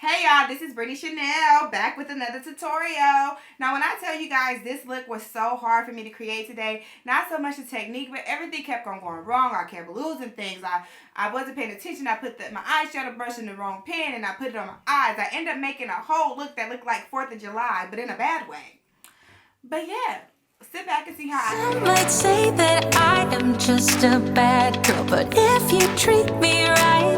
Hey y'all, this is Brittany Chanel back with another tutorial. Now when I tell you guys this look was so hard for me to create today, not so much the technique, but everything kept on going wrong. I kept losing things. I wasn't paying attention. I put my eyeshadow brush in the wrong pen and I put it on my eyes. I ended up making a whole look that looked like 4th of July, but in a bad way. But yeah, sit back and see how Some might say that I am just a bad girl, but if you treat me right,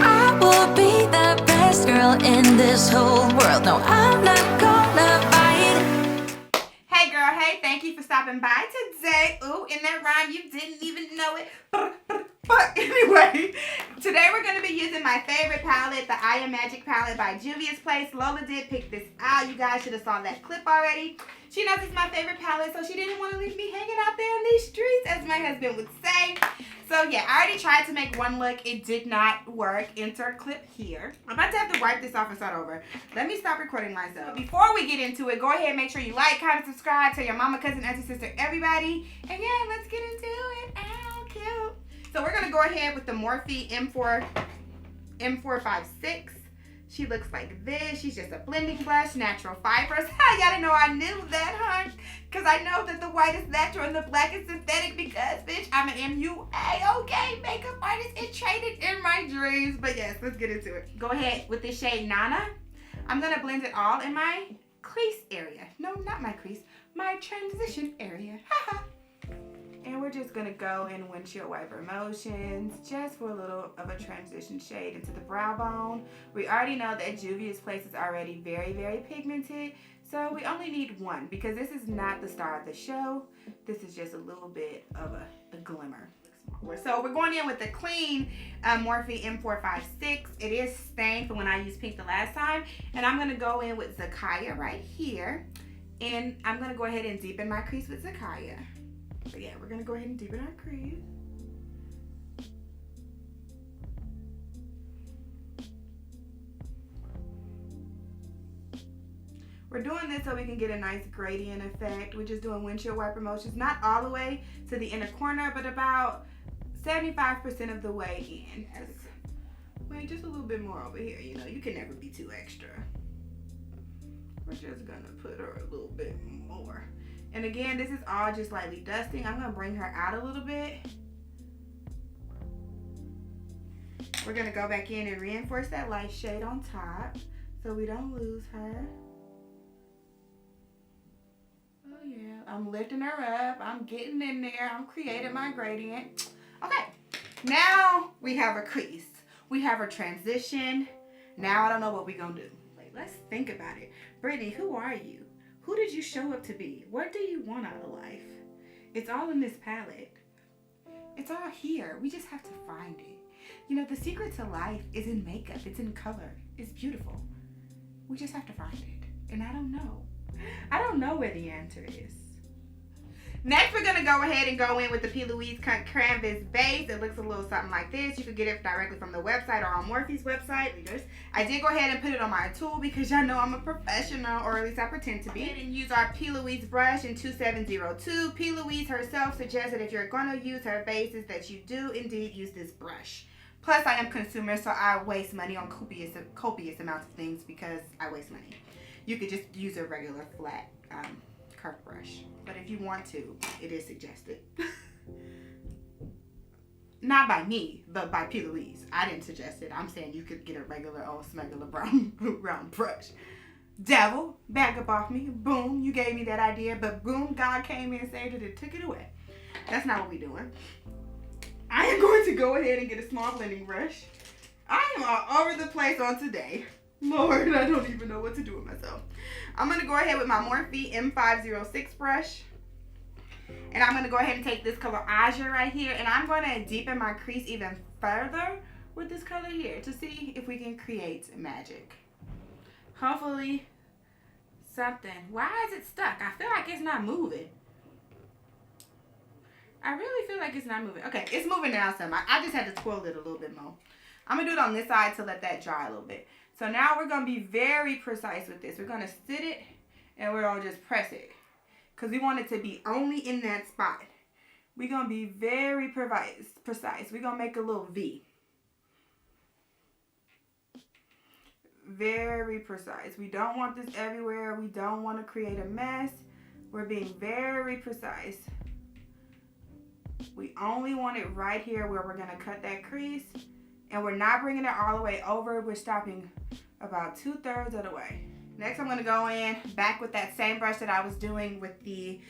I will be the best girl in this whole world. No, I'm not gonna bite. Hey girl, hey, thank you for stopping by today. Ooh, in that rhyme, you didn't even know it. But anyway, today we're going to be using my favorite palette, the I Am Magic palette by Juvia's Place. Lola did pick this out. You guys should have saw that clip already. She knows it's my favorite palette, so she didn't want to leave me hanging out there in these streets, as my husband would say. So yeah, I already tried to make one look. It did not work. Insert clip here. I'm about to have to wipe this off and start over. Let me stop recording myself. Before we get into it, go ahead and make sure you like, comment, subscribe, tell your mama, cousin, auntie, sister, everybody. And yeah, let's get into it. Ow, cute. So we're going to go ahead with the Morphe M456. She looks like this. She's just a blending brush, natural fibers. Y'all didn't know I knew that, huh? Because I know that the white is natural and the black is synthetic because, bitch, I'm an MUA, okay? Makeup artist and traded in my dreams. But yes, let's get into it. Go ahead with this shade Nana. I'm going to blend it all in my crease area. No, not my crease. My transition area. Haha. And we're just going to go in windshield wiper motions just for a little of a transition shade into the brow bone. We already know that Juvia's Place is already very, very pigmented. So we only need one because this is not the star of the show. This is just a little bit of a glimmer. So we're going in with the clean Morphe M456. It is stained from when I used pink the last time. And I'm going to go in with Zakaya right here. And I'm going to go ahead and deepen my crease with Zakaya. So yeah, we're going to go ahead and deepen our crease. We're doing this so we can get a nice gradient effect. We're just doing windshield wiper motions, not all the way to the inner corner, but about 75% of the way in. Wait, just a little bit more over here. You know, you can never be too extra. We're just going to put her a little bit more. And again, this is all just lightly dusting. I'm going to bring her out a little bit. We're going to go back in and reinforce that light shade on top so we don't lose her. Oh yeah, I'm lifting her up. I'm getting in there. I'm creating my gradient. Okay, now we have a crease. We have a transition. Now I don't know what we're going to do. Like, let's think about it. Brittany, who are you? Who did you show up to be? What do you want out of life? It's all in this palette. It's all here. We just have to find it. You know, the secret to life is in makeup. It's in color. It's beautiful. We just have to find it. And I don't know. I don't know where the answer is. Next, we're going to go ahead and go in with the P. Louise Canvas base. It looks a little something like this. You can get it directly from the website or on Morphe's website. I did go ahead and put it on my tool because y'all know I'm a professional, or at least I pretend to be. And use our P. Louise brush in 2702. P. Louise herself suggested if you're going to use her bases that you do indeed use this brush. Plus, I am consumer, so I waste money on copious amounts of things because I waste money. You could just use a regular flat curved brush. But if you want to, it is suggested. Not by me, but by P. Louise. I didn't suggest it. I'm saying you could get a regular old smuggler brown round brush. Devil, back up off me. Boom, you gave me that idea. But boom, God came in and saved it and took it away. That's not what we're doing. I am going to go ahead and get a small blending brush. I am all over the place on today. Lord, I don't even know what to do with myself. I'm going to go ahead with my Morphe M506 brush. And I'm going to go ahead and take this color Azure right here. And I'm going to deepen my crease even further with this color here to see if we can create magic. Hopefully something. Why is it stuck? I feel like it's not moving. I really feel like it's not moving. Okay, it's moving now some. I just had to twirl it a little bit more. I'm going to do it on this side to let that dry a little bit. So now we're going to be very precise with this. We're going to sit it and we're going to just press it. Because we want it to be only in that spot. We're going to be very precise. We're going to make a little V. very precise. We don't want this everywhere. We don't want to create a mess. We're being very precise. We only want it right here where we're going to cut that crease. And we're not bringing it all the way over. We're stopping about 2/3 of the way. Next, I'm going to go in back with that same brush that I was doing with the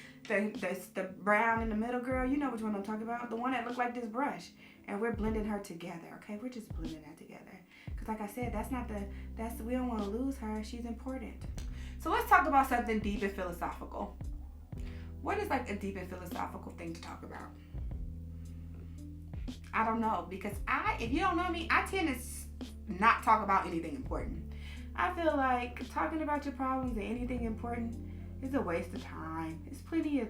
brown in the middle, girl. You know which one I'm talking about. The one that looked like this brush. And we're blending her together, okay? We're just blending that together. Because like I said, we don't want to lose her. She's important. So let's talk about something deep and philosophical. What is like a deep and philosophical thing to talk about? I don't know, because if you don't know me, I tend to not talk about anything important. I feel like talking about your problems and anything important is a waste of time. There's plenty of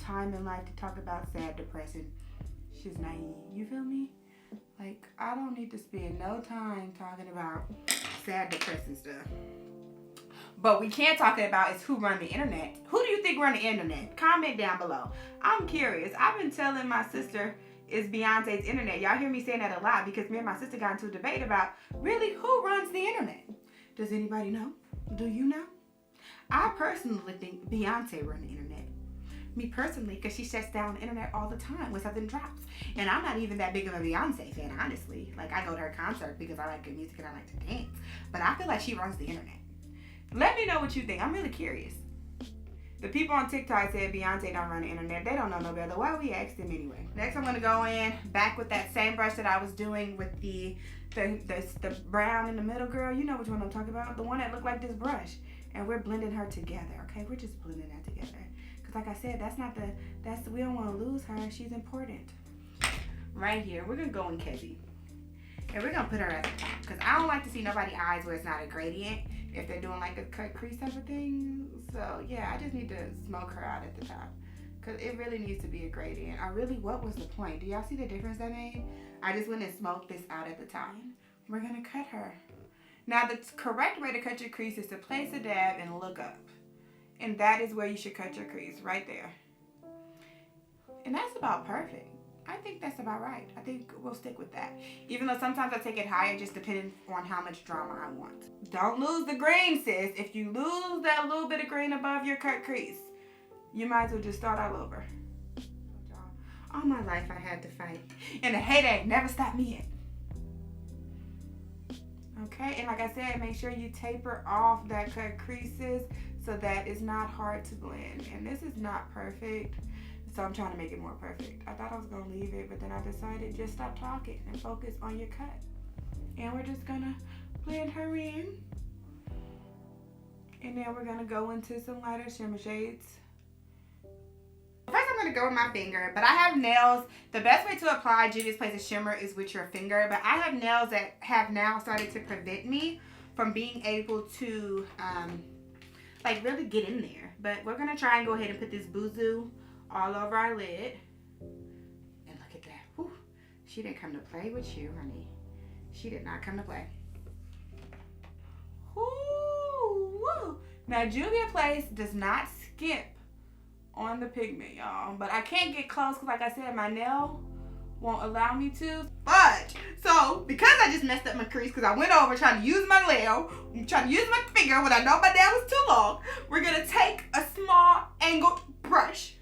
time in life to talk about sad, depressing. She's naive. You feel me? Like, I don't need to spend no time talking about sad, depressing stuff. But we can talk about is who run the internet. Who do you think run the internet? Comment down below. I'm curious. I've been telling my sister it's Beyonce's internet. Y'all hear me saying that a lot because me and my sister got into a debate about really who runs the internet. Does anybody know? Do you know? I personally think Beyonce runs the internet. Me personally, because she shuts down the internet all the time when something drops. And I'm not even that big of a Beyonce fan, honestly. Like, I go to her concert because I like good music and I like to dance. But I feel like she runs the internet. Let me know what you think. I'm really curious. The people on TikTok said Beyonce don't run the internet. They don't know no better. Why we ask them anyway? Next, I'm going to go in back with that same brush that I was doing with the brown in the middle, girl. You know which one I'm talking about. The one that looked like this brush. And we're blending her together, okay? We're just blending that together. Because like I said, we don't want to lose her. She's important. Right here, we're going to go in Kezi. And we're going to put her at the top. Because I don't like to see nobody's eyes where it's not a gradient. If they're doing like a cut crease type of thing. So yeah, I just need to smoke her out at the top. Because it really needs to be a gradient. What was the point? Do y'all see the difference I made? I just went and smoked this out at the top. We're going to cut her. Now the correct way to cut your crease is to place a dab and look up. And that is where you should cut your crease, right there. And that's about perfect. I think that's about right. I think we'll stick with that. Even though sometimes I take it higher just depending on how much drama I want. Don't lose the grain, sis. If you lose that little bit of grain above your cut crease, you might as well just start all over. All my life I had to fight. And the headache never stopped me yet. Okay, and like I said, make sure you taper off that cut creases so that it's not hard to blend. And this is not perfect. So I'm trying to make it more perfect. I thought I was going to leave it, but then I decided just stop talking and focus on your cut. And we're just going to blend her in. And then we're going to go into some lighter shimmer shades. First I'm going to go with my finger, but I have nails. The best way to apply Juvia's Place of Shimmer is with your finger, but I have nails that have now started to prevent me from being able to like really get in there. But we're going to try and go ahead and put this Boozoo all over our lid. And look at that. Whew. She didn't come to play with you, honey. She did not come to play. Woo, woo. Now, Juvia Place does not skip on the pigment, y'all. But I can't get close because, like I said, my nail won't allow me to. But, so, because I just messed up my crease because I went over trying to use my nail, trying to use my finger when I know my nail was too long, we're going to take a small angled brush.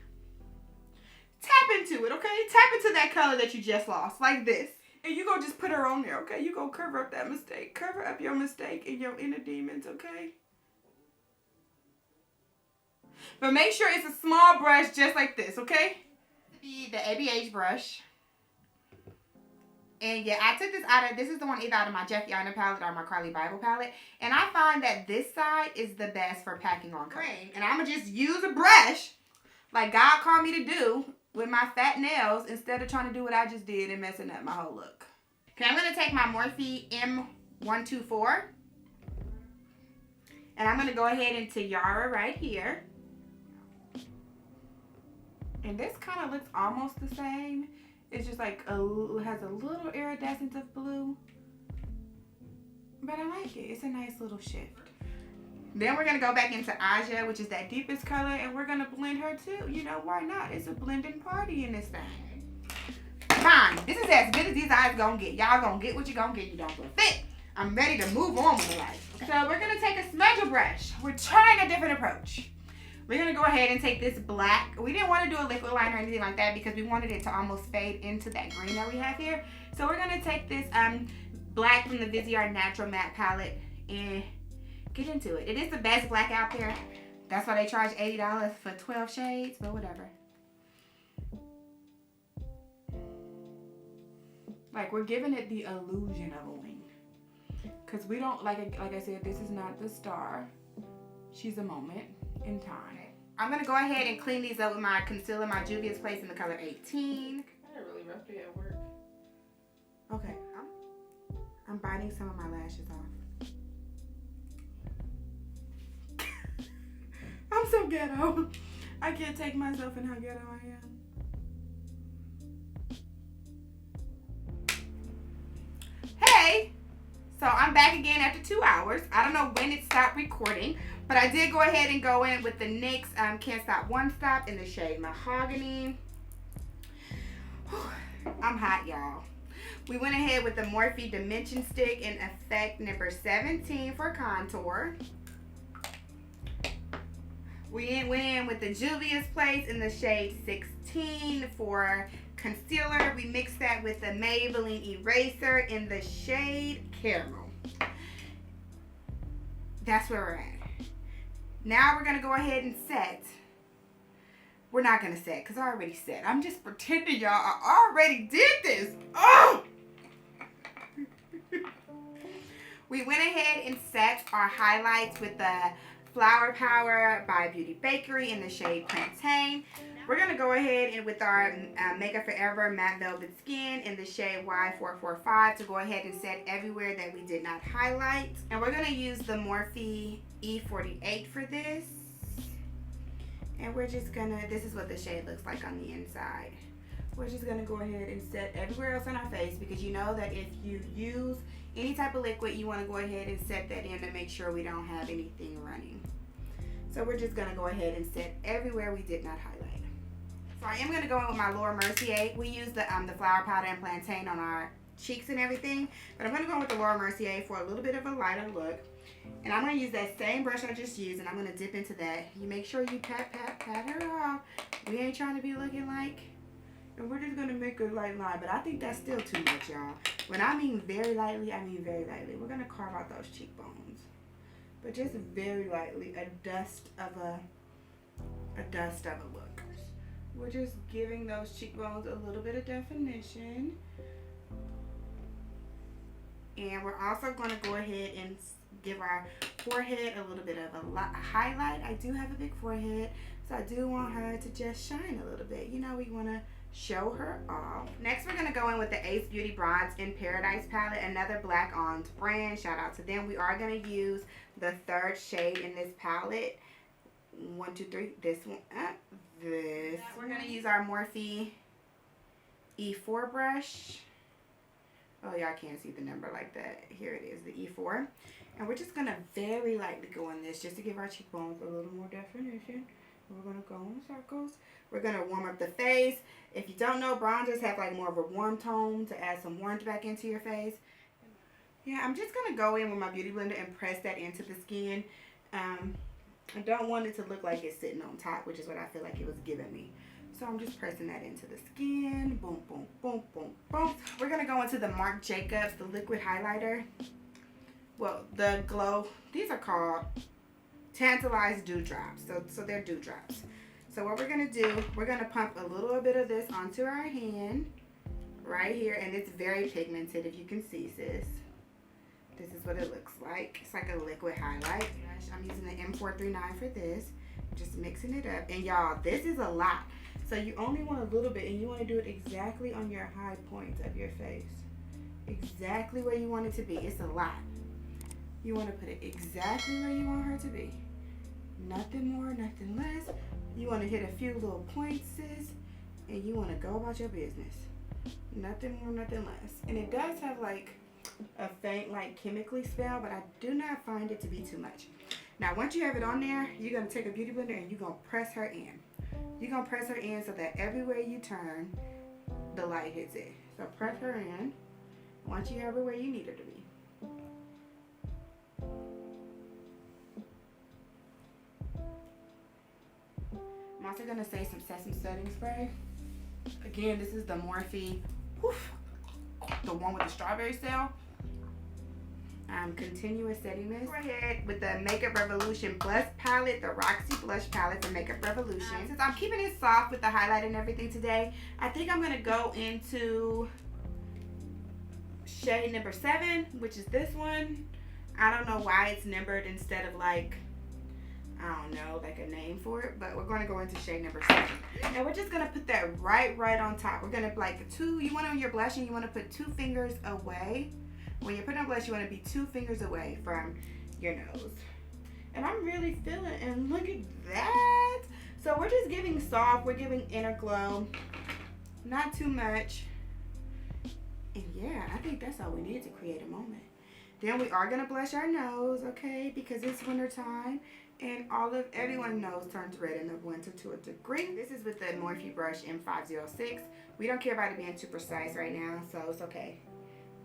Tap into it, okay? Tap into that color that you just lost, like this. And you go just put her on there, okay? You go cover up that mistake. Cover up your mistake and your inner demons, okay? But make sure it's a small brush just like this, okay? The ABH brush. And yeah, I took this is the one either out of my Jeffy Arna palette or my Carly Bible palette. And I find that this side is the best for packing on color. And I'm going to just use a brush like God called me to do with my fat nails instead of trying to do what I just did and messing up my whole look. Okay, I'm going to take my Morphe M124. And I'm going to go ahead into Yara right here. And this kind of looks almost the same. It's just like it has a little iridescence of blue. But I like it. It's a nice little shift. Then we're going to go back into Aja, which is that deepest color, and we're going to blend her too. You know, why not? It's a blending party in this thing. Fine. This is as good as these eyes going to get. Y'all going to get what you're going to get. You don't going to fit. I'm ready to move on with life. So we're gonna take a smudger brush. We're trying a different approach. We're gonna go ahead and take this black. We didn't want to do a liquid line or anything like that because we wanted it to almost fade into that green that we have here. So we're gonna take this black from the Viseart Natural Matte Palette and get into it. It is the best black out there. That's why they charge $80 for 12 shades, but whatever. Like, we're giving it the illusion of a wing. Because we don't, like I said, this is not the star. She's a moment in time. I'm going to go ahead and clean these up with my concealer, my Juvia's Place in the color 18. I had a really rough day at work. Okay. I'm biting some of my lashes off. I'm so ghetto. I can't take myself in how ghetto I am. Hey! So I'm back again after 2 hours. I don't know when it stopped recording, but I did go ahead and go in with the NYX Can't Stop One Stop in the shade Mahogany. I'm hot, y'all. We went ahead with the Morphe Dimension Stick in effect number 17 for contour. We went in with the Juvia's Place in the shade 16 for concealer. We mixed that with the Maybelline Eraser in the shade Caramel. That's where we're at. Now we're going to go ahead and set. We're not going to set because I already set. I'm just pretending, y'all. I already did this. Oh! We went ahead and set our highlights with the Flower Power by Beauty Bakery in the shade Plantain. We're going to go ahead and with our Makeup Forever Matte Velvet Skin in the shade Y445 to go ahead and set everywhere that we did not highlight. And we're going to use the Morphe E48 for this. And we're just going to, this is what the shade looks like on the inside. We're just going to go ahead and set everywhere else on our face because you know that if you use any type of liquid, you want to go ahead and set that in to make sure we don't have anything running. So we're just going to go ahead and set everywhere we did not highlight. So I am going to go in with my Laura Mercier. We use the flower powder and plantain on our cheeks and everything. But I'm going to go in with the Laura Mercier for a little bit of a lighter look. And I'm going to use that same brush I just used and I'm going to dip into that. You make sure you pat her off. We ain't trying to be looking like... And we're just going to make a light line. But I think that's still too much, y'all. When I mean very lightly, I mean very lightly. We're going to carve out those cheekbones. But just very lightly. A dust of a look. We're just giving those cheekbones a little bit of definition. And we're also going to go ahead and give our forehead a little bit of a highlight. I do have a big forehead. So I do want her to just shine a little bit. You know, we want to show her off. Next, we're going to go in with the Ace Beauty Bronze in Paradise palette, another black on brand. Shout out to them. We are going to use the third shade in this palette. 1, 2, 3. This one. This. We're going to use our Morphe E4 brush. Oh, y'all can't see the number like that. Here it is, the E4. And we're just going to very lightly go in this just to give our cheekbones a little more definition. We're going to go in circles. We're going to warm up the face. If you don't know, bronzers have like more of a warm tone to add some warmth back into your face. Yeah, I'm just going to go in with my Beauty Blender and press that into the skin. I don't want it to look like it's sitting on top, which is what I feel like it was giving me. So I'm just pressing that into the skin. Boom, boom, boom, boom, boom. We're going to go into the Marc Jacobs, the liquid highlighter. Well, the glow. These are called Tantalized Dewdrops. So they're dewdrops. So what we're going to do, we're going to pump a little bit of this onto our hand right here. And it's very pigmented, if you can see, sis. This is what it looks like. It's like a liquid highlight. I'm using the M439 for this. Just mixing it up. And y'all, this is a lot. So you only want a little bit, and you want to do it exactly on your high points of your face. Exactly where you want it to be. It's a lot. You want to put it exactly where you want her to be. Nothing more, nothing less. You want to hit a few little points, sis, and you want to go about your business. Nothing more, nothing less. And it does have like a faint, like chemically spell, but I do not find it to be too much. Now, once you have it on there, you're going to take a Beauty Blender and you're going to press her in. You're going to press her in so that everywhere you turn, the light hits it. So press her in once you have her where you need her to be. also gonna say some sesame setting spray. Again, this is the Morphe, the one with the strawberry cell. Continuous setting mist. Go ahead with the Makeup Revolution blush palette, the Roxy blush palette from Makeup Revolution. Since I'm keeping it soft with the highlight and everything today, I think I'm gonna go into shade number 7, which is this one. I don't know why it's numbered instead of like, I don't know, like a name for it, but we're going to go into shade number 7. And we're just going to put that right on top. We're going to like you want on your blushing, you want to put 2 fingers away. When you're putting on blush, you want to be 2 fingers away from your nose. And I'm really feeling, and look at that. So we're just giving soft, we're giving inner glow, not too much. And yeah, I think that's all we need to create a moment. Then we are going to blush our nose, okay, because it's winter time. And everyone's nose turns red in the winter to a degree. This is with the Morphe brush M506. We don't care about it being too precise right now, so it's okay.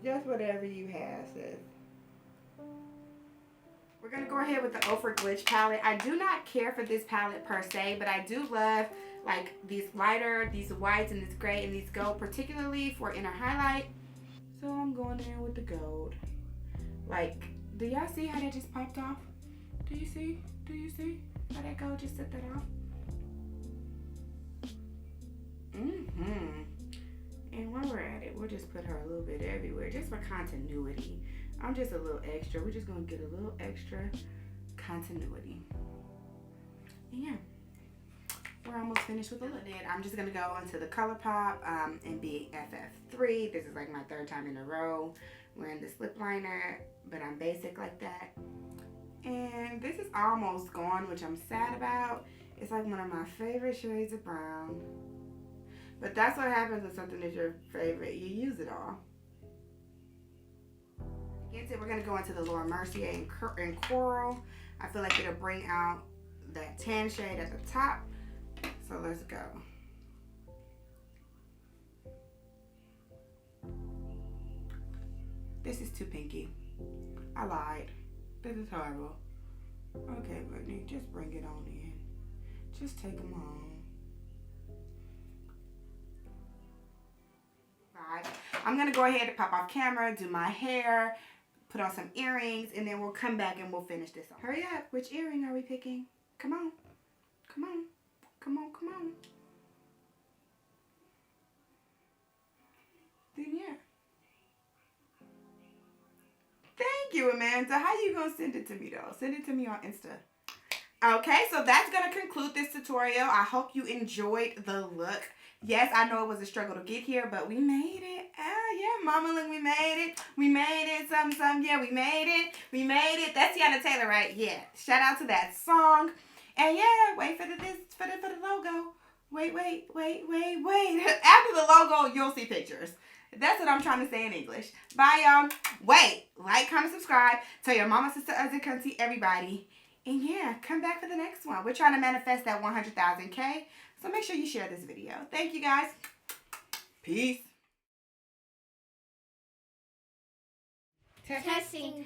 Just whatever you have, sis. We're going to go ahead with the Ofra Glitch palette. I do not care for this palette per se, but I do love like these lighter, these whites and this gray and these gold, particularly for inner highlight. So I'm going in with the gold. Like, do y'all see how that just popped off? Do you see? Do you see how that gold just set that off? And while we're at it, we'll just put her a little bit everywhere, just for continuity. I'm just a little extra. We're just gonna get a little extra continuity. And yeah, we're almost finished with the look. I'm just gonna go into the ColourPop and BFF3. This is like my 3rd time in a row wearing this lip liner, but I'm basic like that. And this is almost gone, which I'm sad about. It's like one of my favorite shades of brown. But that's what happens when something is your favorite. You use it all. Again, we're going to go into the Laura Mercier in Coral. I feel like it'll bring out that tan shade at the top. So let's go. This is too pinky. I lied. This is horrible. Okay, Brittany, just bring it on in. Just take them on. I'm gonna go ahead and pop off camera, do my hair, put on some earrings, and then we'll come back and we'll finish this off. Hurry up, which earring are we picking? Come on, come on, come on, come on. Then yeah. Thank you, Amanda. How you gonna send it to me though? Send it to me on Insta. Okay, so that's gonna conclude this tutorial. I hope you enjoyed the look. Yes, I know it was a struggle to get here, but we made it. Oh yeah, Mama, look, we made it. We made it. Something. Yeah, we made it. We made it. That's Tiana Taylor, right? Yeah. Shout out to that song. And yeah, wait for the logo. Wait. After the logo, you'll see pictures. That's what I'm trying to say in English. Bye, y'all. Wait. Like, comment, subscribe. Tell your mama, sister, cousin, auntie, everybody. And yeah, come back for the next one. We're trying to manifest that 100,000K. So make sure you share this video. Thank you, guys. Peace. Testing.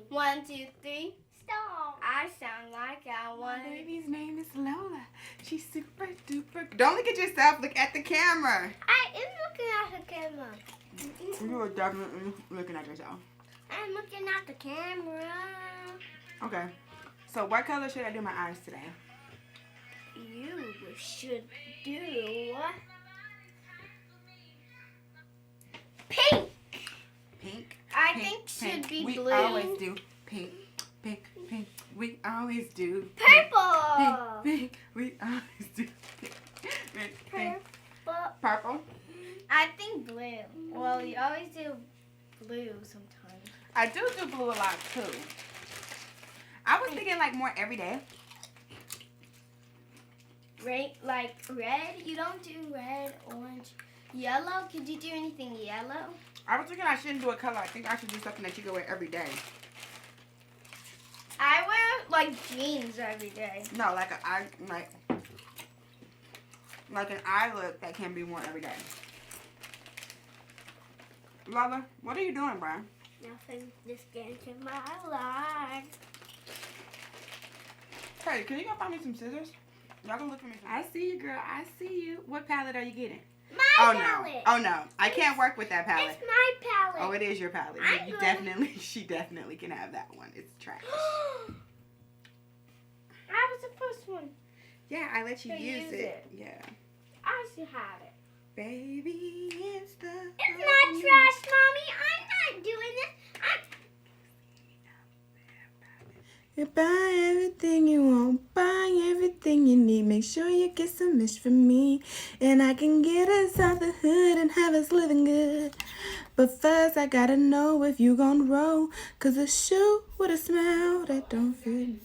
1, 2, 3. Stop. I sound like I want. My baby's name is Lola. She's super duper. Don't look at yourself. Look at the camera. I am looking at the camera. You are definitely looking at yourself. I'm looking at the camera. Okay. So what color should I do my eyes today? You should do pink. Pink. I think should be we blue. We always do pink. We always do purple. Pink. We always do pink. Purple. I think blue. Well, you always do blue sometimes. I do blue a lot too. I was thinking like more every day. Like red? You don't do red, orange, yellow? Could you do anything yellow? I was thinking I shouldn't do a color. I think I should do something that you can wear every day. I wear like jeans every day. No, like an eye look that can be worn every day. Lola, what are you doing, Brian? Nothing. Just getting to my life. Hey, can you go find me some scissors? Y'all gonna look for me. I see you, girl. I see you. What palette are you getting? My palette. No. Oh no. I can't work with that palette. It's my palette. Oh, it is your palette. You definitely, she definitely can have that one. It's trash. That was the first one. Yeah, I let you So use use it. it. Yeah. I should have it. Baby, it's the. It's not trash, Mommy. I'm not doing this. You buy everything you want, buy everything you need. Make sure you get some ish from me. And I can get us out the hood and have us living good. But first I gotta know if you gon' roll. 'Cause a shoe with a smile that don't fit.